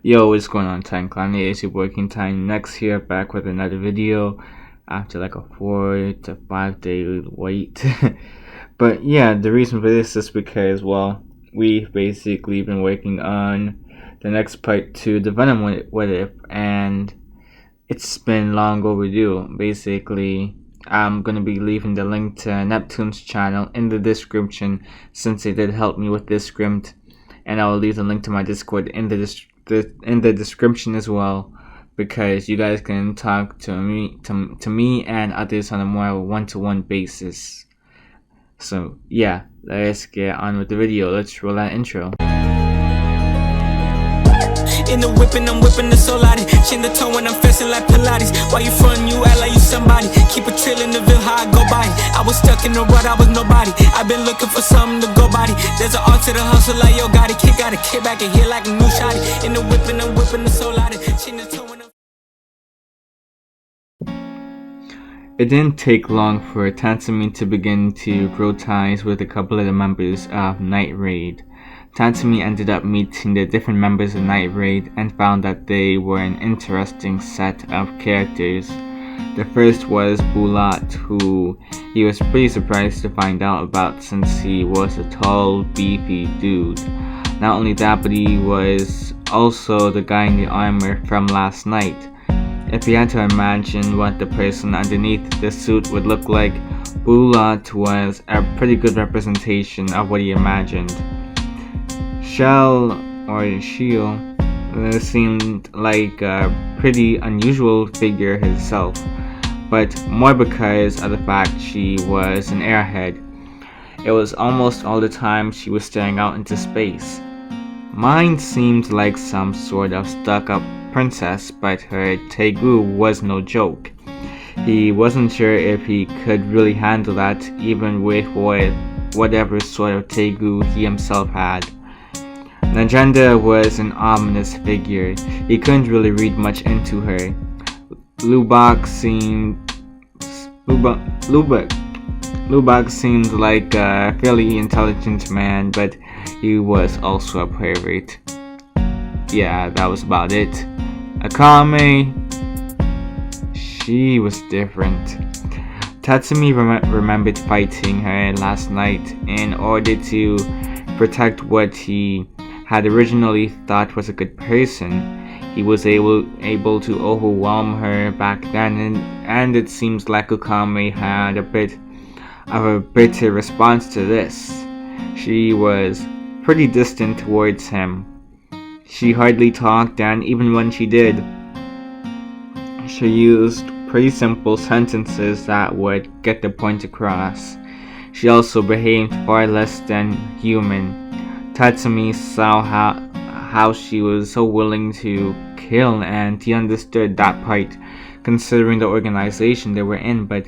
Yo, what's going on, Time Clan? It's your working time next here, back with another video after like a 4 to 5 day wait. But yeah, the reason for this is because, well, we've basically been working on the next part to the Venom What If, and it's been long overdue. Basically, I'm gonna be leaving the link to Neptune's channel in the description since they did help me with this script, and I will leave the link to my Discord in the description as well, because you guys can talk to me and others on a more one-to-one basis. So yeah, let's get on with the video. Let's roll that intro. In the whipping, I'm whipping the soul out it. Chin the toe when I'm flexing like Pilates. Why you frontin', you act like you somebody. Keep a trail in the ville, how I go by it. I was stuck in the rut, I was nobody. I've been looking for something to go body. There's an art to the hustle like yo got it. Kick out a kick back and hit like a new shotty. In the whipping, I'm whipping the soul out it. Chin the toe when I'm... It didn't take long for Tatsumi to begin to grow ties with a couple of the members of Night Raid. Tatsumi ended up meeting the different members of Night Raid and found that they were an interesting set of characters. The first was Bulat, who he was pretty surprised to find out about since he was a tall, beefy dude. Not only that, but he was also the guy in the armor from last night. If you had to imagine what the person underneath the suit would look like, Bulat was a pretty good representation of what he imagined. Shell seemed like a pretty unusual figure herself, but more because of the fact she was an airhead. It was almost all the time she was staring out into space. Mine seemed like some sort of stuck-up princess, but her Tegu was no joke. He wasn't sure if he could really handle that, even with whatever sort of Tegu he himself had. Najenda was an ominous figure. He couldn't really read much into her. Lubak seemed like a fairly intelligent man, but he was also a pervert. Yeah, that was about it. Akame, she was different. Tatsumi remembered fighting her last night in order to protect what he had originally thought was a good person. He was able to overwhelm her back then, and it seems like Akame had a bit of a bitter response to this. She was pretty distant towards him. She hardly talked, and even when she did, she used pretty simple sentences that would get the point across. She also behaved far less than human. Tatsumi saw how she was so willing to kill, and he understood that part, considering the organization they were in. But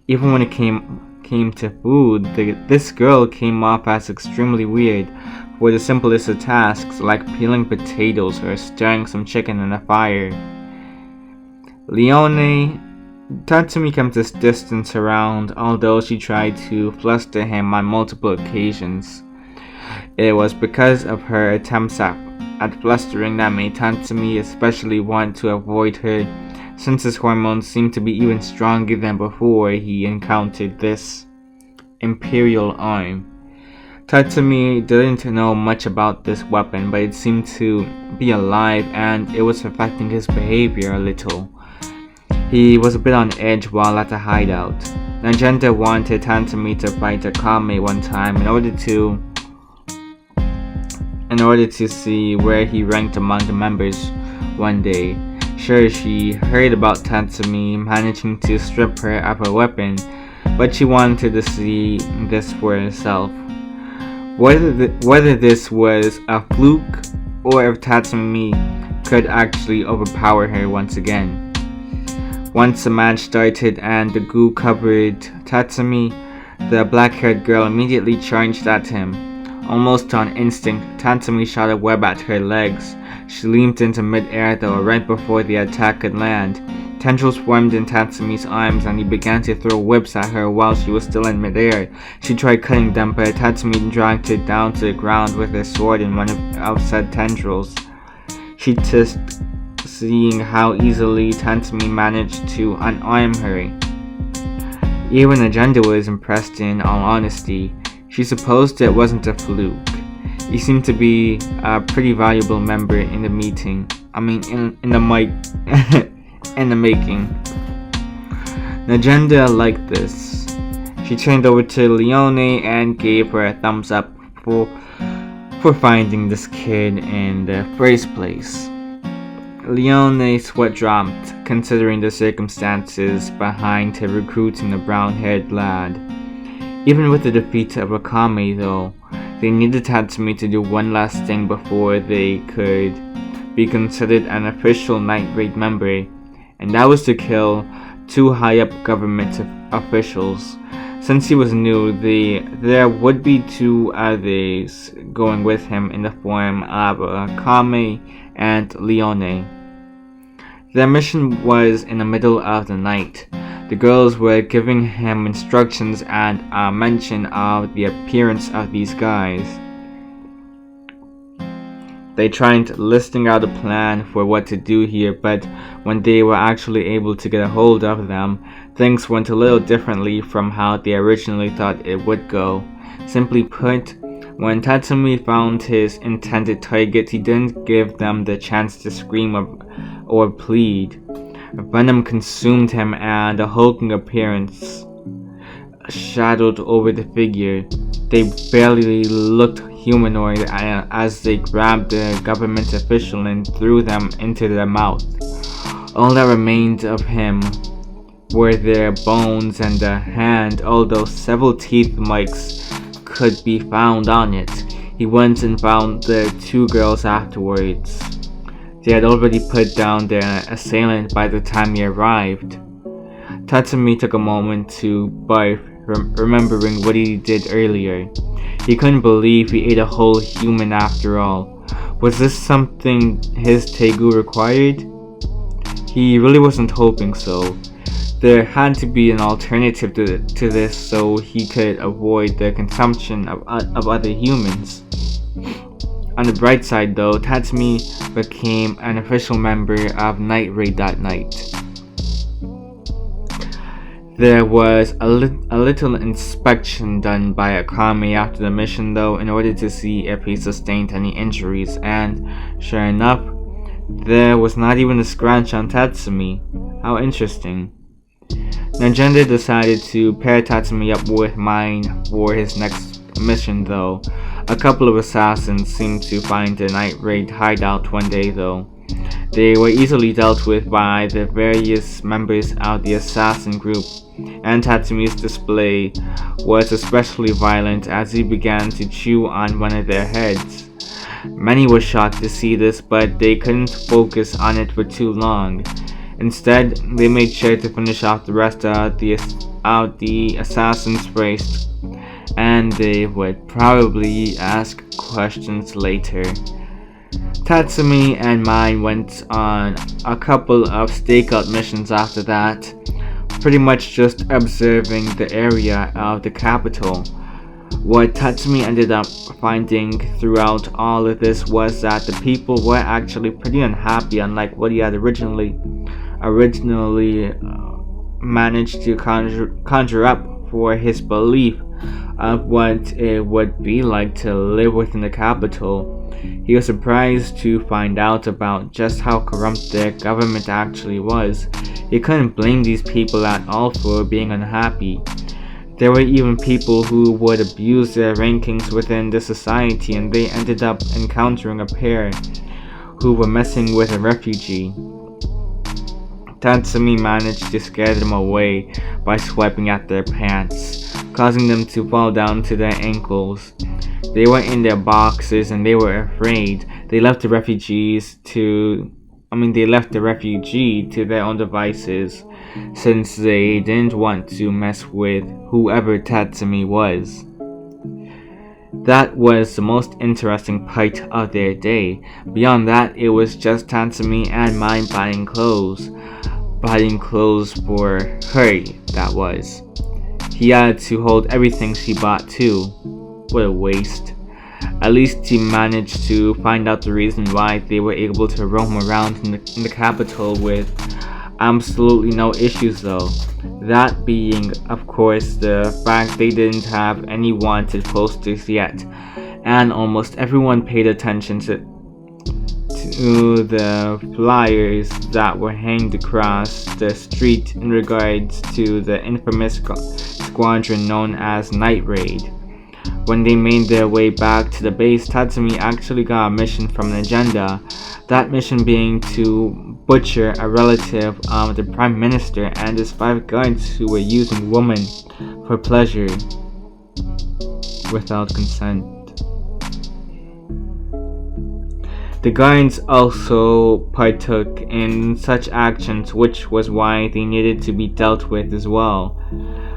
even when it came to food, this girl came off as extremely weird for the simplest of tasks, like peeling potatoes or stirring some chicken in a fire. Tatsumi kept his distance around, although she tried to fluster him on multiple occasions. It was because of her attempts at flustering that made Tatsumi especially want to avoid her, since his hormones seemed to be even stronger than before he encountered this imperial arm. Tatsumi didn't know much about this weapon, but it seemed to be alive and it was affecting his behavior a little. He was a bit on edge while at the hideout. Najenta wanted Tatsumi to fight Akame one time in order to see where he ranked among the members one day. Sure, she heard about Tatsumi managing to strip her of her weapon, but she wanted to see this for herself. Whether this was a fluke or if Tatsumi could actually overpower her once again. Once the match started and the goo covered Tatsumi, the black-haired girl immediately charged at him. Almost on instinct, Tatsumi shot a web at her legs. She leaped into mid-air though right before the attack could land. Tendrils formed in Tatsumi's arms and he began to throw whips at her while she was still in mid-air. She tried cutting them, but Tatsumi dragged her down to the ground with her sword in one of said tendrils. She just seeing how easily Tatsumi managed to unarm her. Even Agenda was impressed in all honesty. She supposed it wasn't a fluke. He seemed to be a pretty valuable member in the meeting. In the in the making. Agenda liked this. She turned over to Leone and gave her a thumbs up for finding this kid in the first place. Leone's sweat dropped, considering the circumstances behind her recruiting the brown-haired lad. Even with the defeat of Akame, though, they needed Tatsumi to do one last thing before they could be considered an official Night Raid member, and that was to kill 2 high-up government officials. Since he was new, there would be 2 others going with him in the form of Akame and Leone. Their mission was in the middle of the night. The girls were giving him instructions and a mention of the appearance of these guys. They tried listing out a plan for what to do here, but when they were actually able to get a hold of them, things went a little differently from how they originally thought it would go. Simply put, when Tatsumi found his intended target, he didn't give them the chance to scream or plead. Venom consumed him, and a hulking appearance shadowed over the figure. They barely looked humanoid as they grabbed the government official and threw them into their mouth. All that remained of him were their bones and the hand, although several teeth marks could be found on it. He went and found the 2 girls afterwards. They had already put down their assailant by the time he arrived. Tatsumi took a moment to barf, remembering what he did earlier. He couldn't believe he ate a whole human after all. Was this something his Tegu required? He really wasn't hoping so. There had to be an alternative to this so he could avoid the consumption of other humans. On the bright side though, Tatsumi became an official member of Night Raid that night. There was a little inspection done by Akame after the mission though, in order to see if he sustained any injuries, and sure enough, there was not even a scratch on Tatsumi. How interesting. Nagenda decided to pair Tatsumi up with mine for his next mission though. A couple of assassins seemed to find the Night Raid hideout one day though. They were easily dealt with by the various members of the assassin group, and Tatsumi's display was especially violent as he began to chew on one of their heads. Many were shocked to see this, but they couldn't focus on it for too long. Instead, they made sure to finish off the rest of the assassins first, and they would probably ask questions later. Tatsumi and mine went on a couple of stakeout missions after that, pretty much just observing the area of the capital. What Tatsumi ended up finding throughout all of this was that the people were actually pretty unhappy, unlike what he had originally managed to conjure up for his belief of what it would be like to live within the capital. He was surprised to find out about just how corrupt their government actually was. He couldn't blame these people at all for being unhappy. There were even people who would abuse their rankings within the society, and they ended up encountering a pair who were messing with a refugee. Tatsumi managed to scare them away by swiping at their pants, causing them to fall down to their ankles. They were in their boxes and they were afraid. They left the refugee to their own devices, since they didn't want to mess with whoever Tatsumi was. That was the most interesting part of their day. Beyond that, it was just Tatsumi and mine buying clothes. Buying clothes for her, that was. He had to hold everything she bought too. What a waste. At least he managed to find out the reason why they were able to roam around in the capital with absolutely no issues though. That being, of course, the fact they didn't have any wanted posters yet, and almost everyone paid attention to the flyers that were hanged across the street in regards to the infamous squadron known as Night Raid. When they made their way back to the base, Tatsumi actually got a mission from an agenda, that mission being to butcher a relative of the Prime Minister and his 5 guards who were using women for pleasure without consent. The guards also partook in such actions, which was why they needed to be dealt with as well.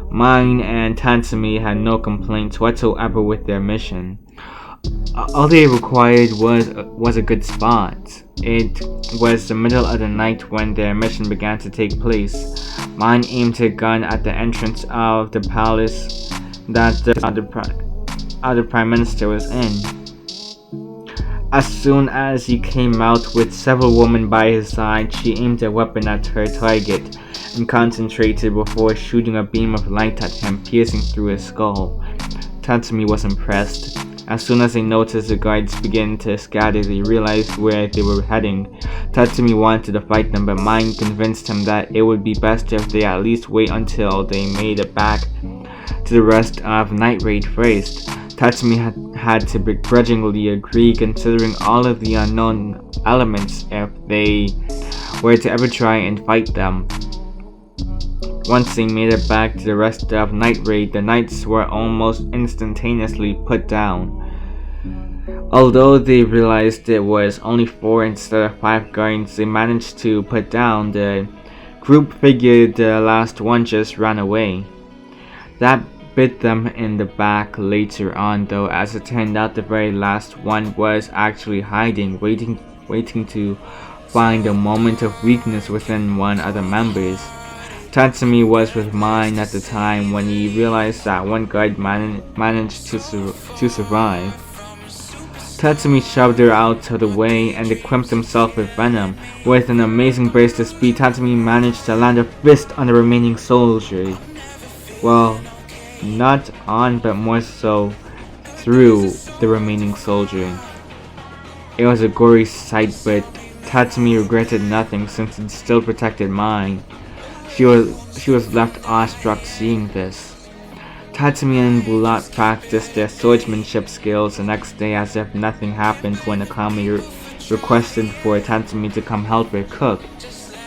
Mine and Tatsumi had no complaints whatsoever with their mission. All they required was a good spot. It was the middle of the night when their mission began to take place. Mine aimed a gun at the entrance of the palace that the other Prime Minister was in. As soon as he came out with several women by his side, she aimed a weapon at her target and concentrated before shooting a beam of light at him, piercing through his skull. Tatsumi was impressed. As soon as they noticed the guards begin to scatter, they realized where they were heading. Tatsumi wanted to fight them, but Mine convinced him that it would be best if they at least wait until they made it back to the rest of Night Raid first. Tatsumi had to begrudgingly agree, considering all of the unknown elements if they were to ever try and fight them. Once they made it back to the rest of Night Raid, the knights were almost instantaneously put down. Although they realized it was only 4 instead of 5 guards they managed to put down, the group figured the last one just ran away. That bit them in the back later on though, as it turned out the very last one was actually hiding, waiting to find a moment of weakness within one of the members. Tatsumi was with Mine at the time when he realized that one guard managed to survive. Tatsumi shoved her out of the way and equipped himself with Venom. With an amazing burst of speed, Tatsumi managed to land a fist on the remaining soldier. Well, not on, but more so through the remaining soldier. It was a gory sight, but Tatsumi regretted nothing since it still protected Mine. She was left awestruck seeing this. Tatsumi and Bulat practiced their swordsmanship skills the next day as if nothing happened when Akame requested for Tatsumi to come help her cook.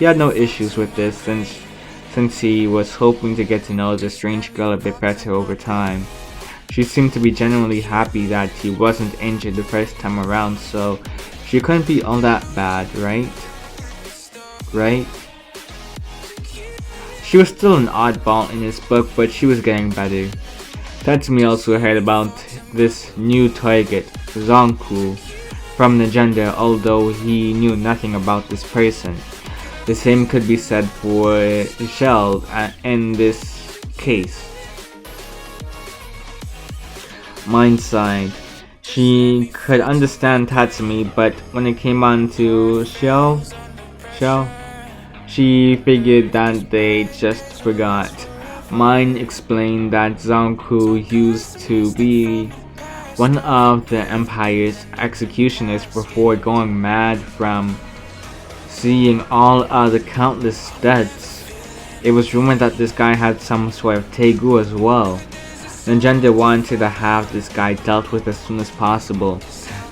He had no issues with this since he was hoping to get to know the strange girl a bit better over time. She seemed to be genuinely happy that he wasn't injured the first time around, so she couldn't be all that bad, right? Right? She was still an oddball in his book, but she was getting better. Tatsumi also heard about this new target, Zonku, from the agenda, although he knew nothing about this person. The same could be said for Shell in this case. Mind side. She could understand Tatsumi, but when it came on to Shell, she figured that they just forgot. Mine explained that Zonku used to be one of the Empire's executioners before going mad from seeing all of the countless deaths. It was rumored that this guy had some sort of tegu as well. The agenda wanted to have this guy dealt with as soon as possible.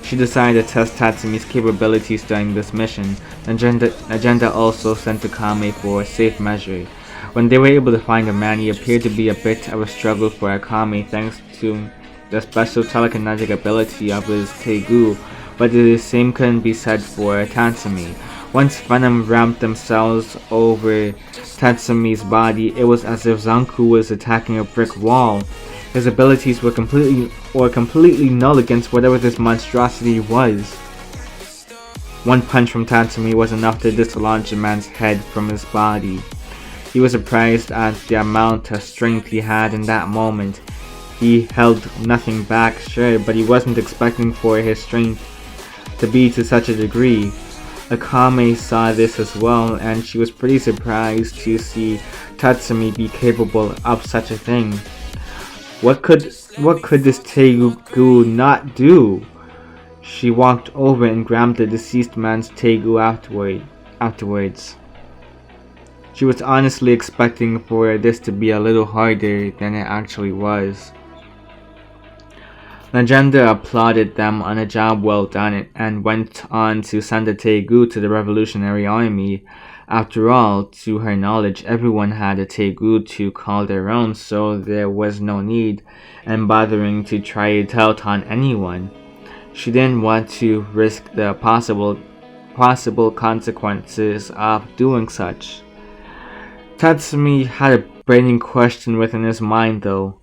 She decided to test Tatsumi's capabilities during this mission. The agenda also sent Akame for a safe measure. When they were able to find a man, he appeared to be a bit of a struggle for Akame thanks to the special telekinetic ability of his tegu, but the same couldn't be said for Tatsumi. Once Venom ramped themselves over Tatsumi's body, it was as if Zanku was attacking a brick wall. His abilities were completely null against whatever this monstrosity was. One punch from Tatsumi was enough to dislodge the man's head from his body. He was surprised at the amount of strength he had in that moment. He held nothing back, sure, but he wasn't expecting for his strength to be to such a degree. Akame saw this as well, and she was pretty surprised to see Tatsumi be capable of such a thing. What could this Teigu not do? She walked over and grabbed the deceased man's Teigu afterwards. She was honestly expecting for this to be a little harder than it actually was. Legenda applauded them on a job well done and went on to send a Teigu to the Revolutionary Army. After all, to her knowledge, everyone had a Teigu to call their own, so there was no need in bothering to try it out on anyone. She didn't want to risk the possible consequences of doing such. Tatsumi had a burning question within his mind though.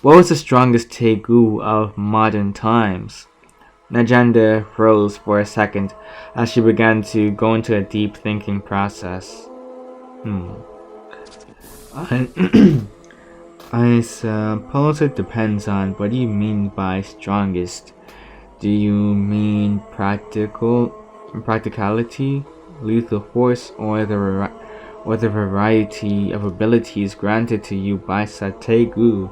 What was the strongest Teigu of modern times? Legenda froze for a second as she began to go into a deep thinking process. I suppose it depends on what do you mean by strongest. Do you mean practicality, lethal force, or the variety of abilities granted to you by said Teigu?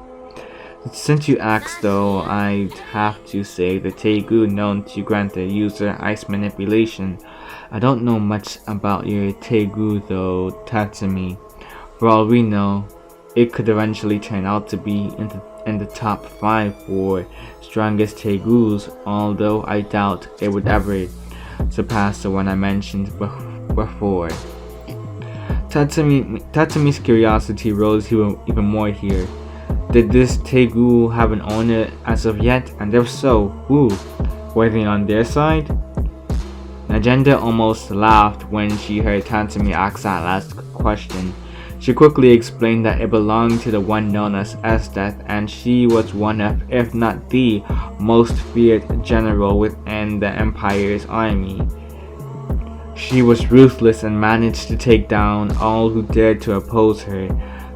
Since you asked though, I'd have to say the Teigu known to grant the user ice manipulation. I don't know much about your Teigu though, Tatsumi. For all we know, it could eventually turn out to be in the top 5 for strongest Teigus, although I doubt it would ever surpass the one I mentioned before. Tatsumi's curiosity rose even more here. Did this Teigu have an owner as of yet, and if so, who? Were they on their side? Legenda almost laughed when she heard Tatsumi ask that last question. She quickly explained that it belonged to the one known as S-Death, and she was one of, if not the, most feared general within the Empire's army. She was ruthless and managed to take down all who dared to oppose her.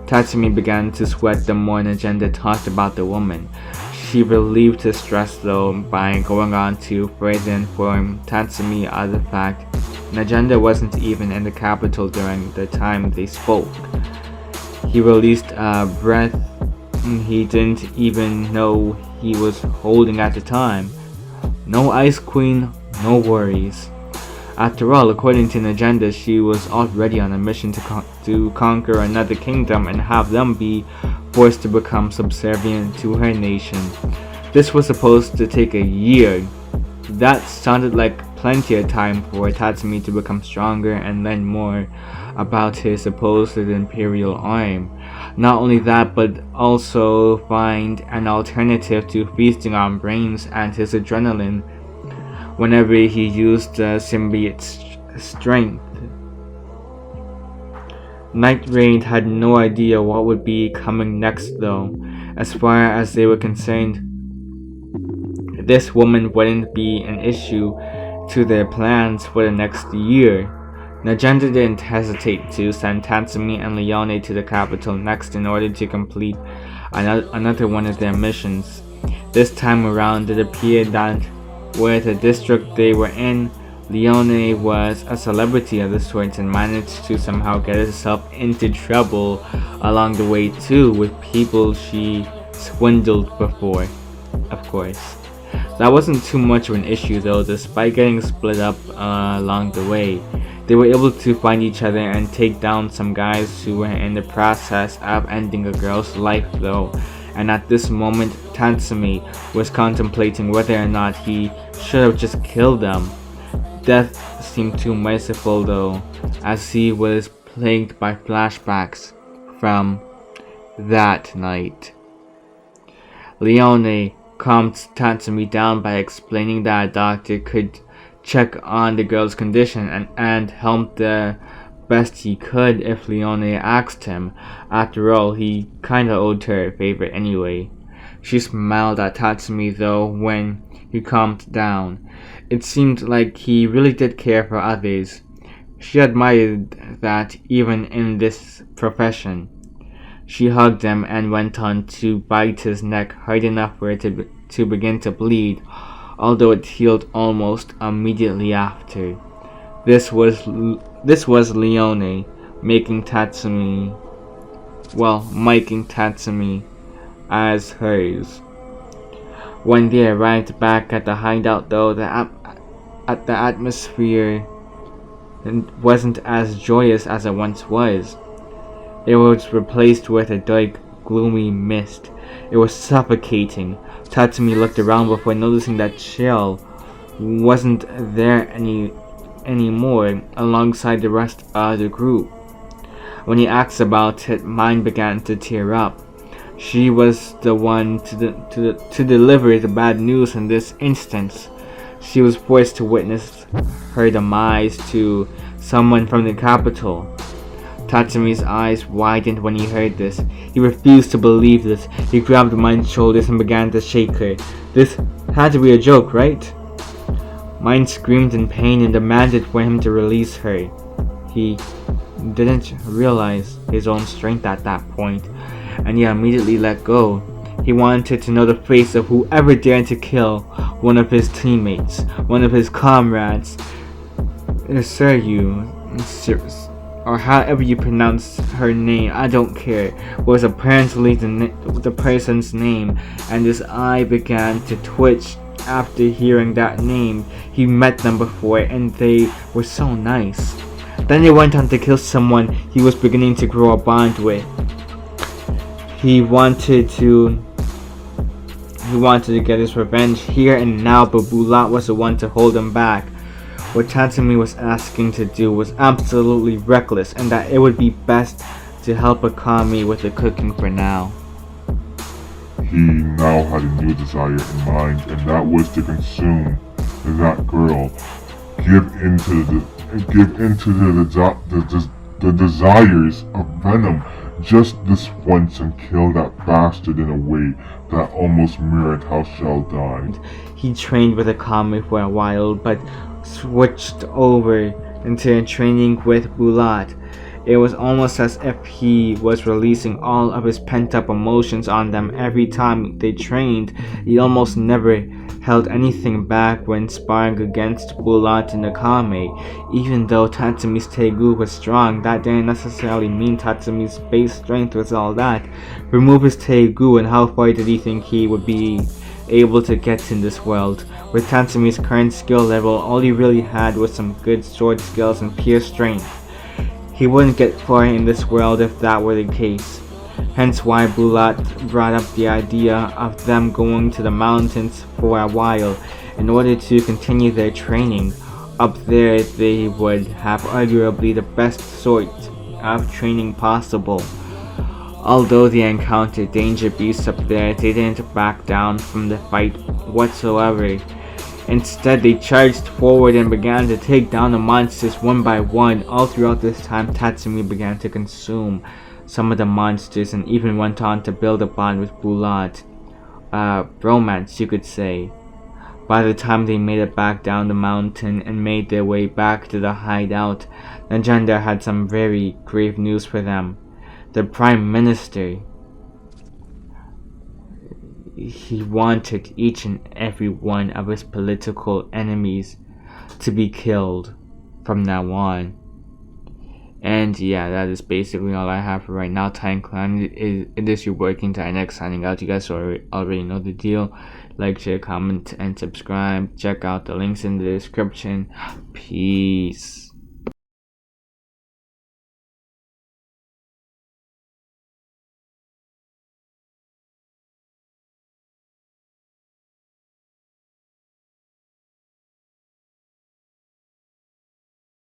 Tatsumi began to sweat the more Legenda talked about the woman. She relieved his stress though by going on to further inform Tatsumi of the fact Legenda wasn't even in the capital during the time they spoke. He released a breath he didn't even know he was holding at the time. No Ice Queen, no worries. After all, according to Legenda, she was already on a mission to conquer another kingdom and have them be forced to become subservient to her nation. This was supposed to take a year. That sounded like plenty of time for Tatsumi to become stronger and learn more about his supposed imperial arm. Not only that, but also find an alternative to feasting on brains and his adrenaline whenever he used the symbiote's strength. Night Raid had no idea what would be coming next though. As far as they were concerned, this woman wouldn't be an issue to their plans for the next year. Legenda didn't hesitate to send Tatsumi and Leone to the capital next in order to complete another one of their missions. This time around, it appeared that with the district they were in, Leone was a celebrity of the sort and managed to somehow get herself into trouble along the way too with people she swindled before, of course. That wasn't too much of an issue though. Despite getting split up along the way, they were able to find each other and take down some guys who were in the process of ending a girl's life though. And at this moment, Tatsumi was contemplating whether or not he should have just killed them. Death seemed too merciful though, as he was plagued by flashbacks from that night. Leone calmed Tatsumi down by explaining that a doctor could check on the girl's condition and help the best he could if Leone asked him. After all, he kinda owed her a favor anyway. She smiled at Tatsumi though when he calmed down. It seemed like he really did care for others. She admired that even in this profession. She hugged him and went on to bite his neck hard enough for it to begin to bleed, although it healed almost immediately after. This was Leone making Tatsumi as hers. When they arrived back at the hideout, though, the atmosphere wasn't as joyous as it once was. It was replaced with a dark, gloomy mist. It was suffocating. Tatsumi looked around before noticing that Shell wasn't there anymore alongside the rest of the group. When he asked about it, mine began to tear up. She was the one to deliver the bad news in this instance. She was forced to witness her demise to someone from the capital. Tatsumi's eyes widened when he heard this. He refused to believe this. He grabbed Mine's shoulders and began to shake her. This had to be a joke, right? Mine screamed in pain and demanded for him to release her. He didn't realize his own strength at that point, and he immediately let go. He wanted to know the face of whoever dared to kill one of his teammates, one of his comrades. Seryu, or however you pronounce her name, I don't care, was apparently the person's name, and his eye began to twitch after hearing that name. He met them before, and they were so nice. Then they went on to kill someone he was beginning to grow a bond with. He wanted to get his revenge here and now, but Bulat was the one to hold him back. What Tatsumi was asking to do was absolutely reckless, and that it would be best to help Akami with the cooking for now. He now had a new desire in mind, and that was to consume that girl. Give into the desires of Venom just this once and kill that bastard in a way that almost mirrored how Shell died. He trained with Akami for a while, but switched over into training with Bulat. It was almost as if he was releasing all of his pent-up emotions on them every time they trained. He almost never held anything back when sparring against Bulat and Akame. Even though Tatsumi's Teigu was strong, that didn't necessarily mean Tatsumi's base strength was all that. Remove his Teigu and how far did he think he would be able to get in this world? With Tatsumi's current skill level, all he really had was some good sword skills and pure strength. He wouldn't get far in this world if that were the case. Hence why Bulat brought up the idea of them going to the mountains for a while in order to continue their training. Up there they would have arguably the best sort of training possible. Although they encountered danger beasts up there, they didn't back down from the fight whatsoever. Instead, they charged forward and began to take down the monsters one by one. All throughout this time, Tatsumi began to consume some of the monsters and even went on to build a bond with Bulat. Romance, you could say. By the time they made it back down the mountain and made their way back to the hideout, the Najenda had some very grave news for them. The Prime Minister, he wanted each and every one of his political enemies to be killed from now on. And yeah, that is basically all I have for right now. Time Clan, it is your working time next signing out. You guys already know the deal. Like, share, comment, and subscribe. Check out the links in the description. Peace.